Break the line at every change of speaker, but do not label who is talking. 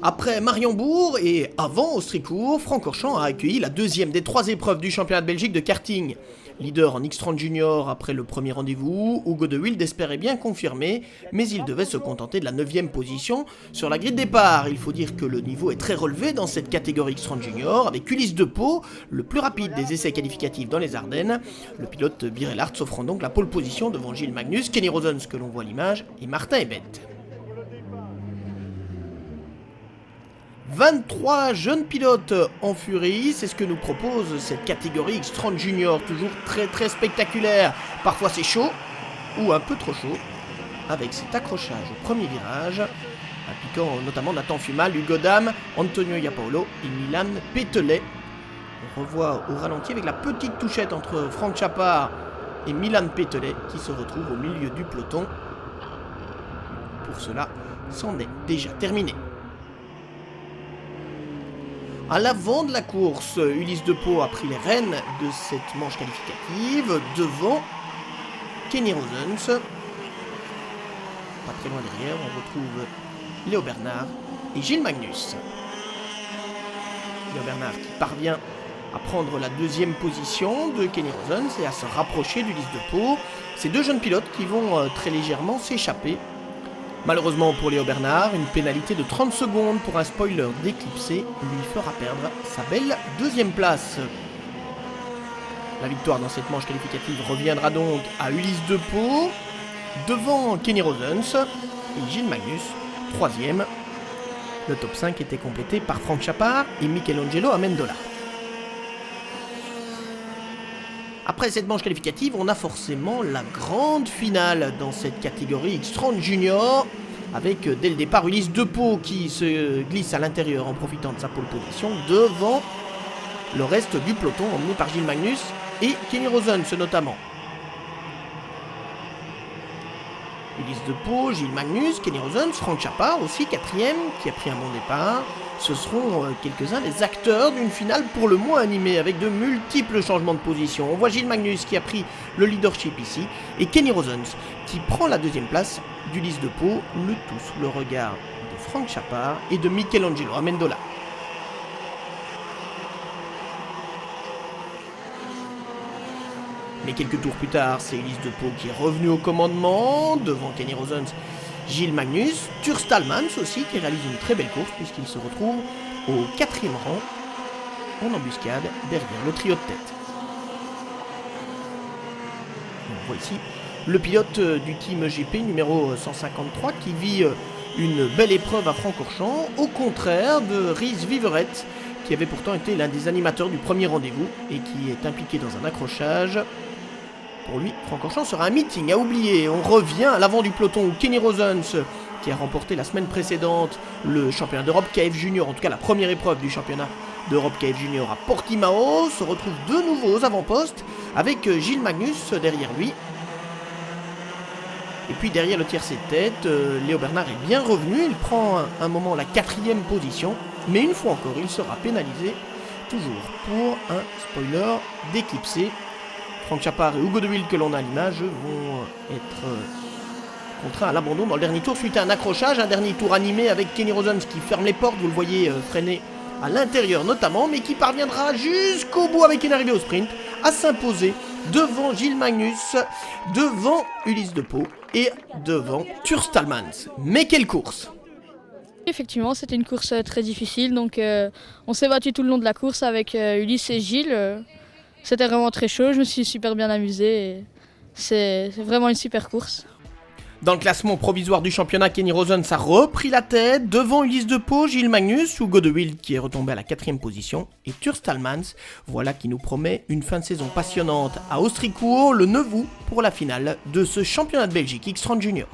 Après Mariembourg et avant Austricourt, Francorchamps a accueilli la deuxième des 3 épreuves du championnat de Belgique de karting. Leader en X30 Junior après le premier rendez-vous, Hugo de Wilde espérait bien confirmer, mais il devait se contenter de la 9e position sur la grille de départ. Il faut dire que le niveau est très relevé dans cette catégorie X30 Junior, avec Ulysse Depot, le plus rapide des essais qualificatifs dans les Ardennes. Le pilote Birelart s'offrant donc la pole position devant Gilles Magnus, Kenny Rosens que l'on voit à l'image, et Martin Ebet. 23 jeunes pilotes en furie, c'est ce que nous propose cette catégorie X30 Junior, toujours très spectaculaire. Parfois c'est chaud, ou un peu trop chaud, avec cet accrochage au premier virage, impliquant notamment Nathan Fumal, Hugo Dam, Antonio Iapaolo et Milan Petelet. On revoit au ralenti avec la petite touchette entre Franck Chapard et Milan Petelet qui se retrouve au milieu du peloton. Pour cela, c'en est déjà terminé. À l'avant de la course, Ulysse Depot a pris les rênes de cette manche qualificative devant Kenny Rosens. Pas très loin derrière, on retrouve Léo Bernard et Gilles Magnus. Léo Bernard qui parvient à prendre la 2e position de Kenny Rosens et à se rapprocher d'Ulysse Depot. Ces 2 jeunes pilotes qui vont très légèrement s'échapper. Malheureusement pour Léo Bernard, une pénalité de 30 secondes pour un spoiler d'éclipsé lui fera perdre sa belle 2e place. La victoire dans cette manche qualificative reviendra donc à Ulysse Depot, devant Kenny Rosens et Gilles Magnus, 3e. Le top 5 était complété par Franck Chapard et Michelangelo Amendola. Après cette manche qualificative, on a forcément la grande finale dans cette catégorie X30 Junior, avec dès le départ Ulysse Depot qui se glisse à l'intérieur en profitant de sa pole position devant le reste du peloton emmené par Gilles Magnus et Kenny Rosens notamment. Ulysse Depot, Gilles Magnus, Kenny Rosens, Franck Chapard aussi 4e qui a pris un bon départ. Ce seront quelques-uns des acteurs d'une finale pour le moins animée avec de multiples changements de position. On voit Gilles Magnus qui a pris le leadership ici et Kenny Rosens qui prend la 2e place d'Ulysse Depot, le tout sous le regard de Franck Chapard et de Michelangelo Amendola. Mais quelques tours plus tard, c'est Ulysse Depot qui est revenu au commandement devant Kenny Rosens, Gilles Magnus, Turs Talmans aussi qui réalise une très belle course puisqu'il se retrouve au 4e rang en embuscade derrière le trio de tête. On voit ici le pilote du team GP numéro 153 qui vit une belle épreuve à Francorchamps, au contraire de Rhys Viveret qui avait pourtant été l'un des animateurs du premier rendez-vous et qui est impliqué dans un accrochage. Pour lui, Francorchamps sera un meeting à oublier. On revient à l'avant du peloton où Kenny Rosens, qui a remporté la semaine précédente le championnat d'Europe KF Junior, en tout cas la première épreuve du championnat d'Europe KF Junior à Portimao, se retrouve de nouveau aux avant-postes avec Gilles Magnus derrière lui. Et puis derrière le tiercé de tête, Léo Bernard est bien revenu, il prend un moment la 4e position, mais une fois encore il sera pénalisé, toujours pour un spoiler d'éclipsé. Franck Chapard et Hugo de Wilde que l'on a à l'image vont être contraints à l'abandon dans le dernier tour suite à un accrochage, un dernier tour animé avec Kenny Rosens qui ferme les portes, vous le voyez freiner à l'intérieur notamment, mais qui parviendra jusqu'au bout avec une arrivée au sprint à s'imposer devant Gilles Magnus, devant Ulysse Depot et devant Turs Talmans. Mais quelle course!
Effectivement, c'était une course très difficile, donc on s'est battu tout le long de la course avec Ulysse et Gilles. C'était vraiment très chaud, je me suis super bien amusé et c'est vraiment une super course.
Dans le classement provisoire du championnat, Kenny Rosens a repris la tête devant Ulysse Depot, Gilles Magnus, Hugo de Wilde qui est retombé à la 4e position et Turs Talmans, voilà qui nous promet une fin de saison passionnante à Austricourt le 9 août pour la finale de ce championnat de Belgique X30 Junior.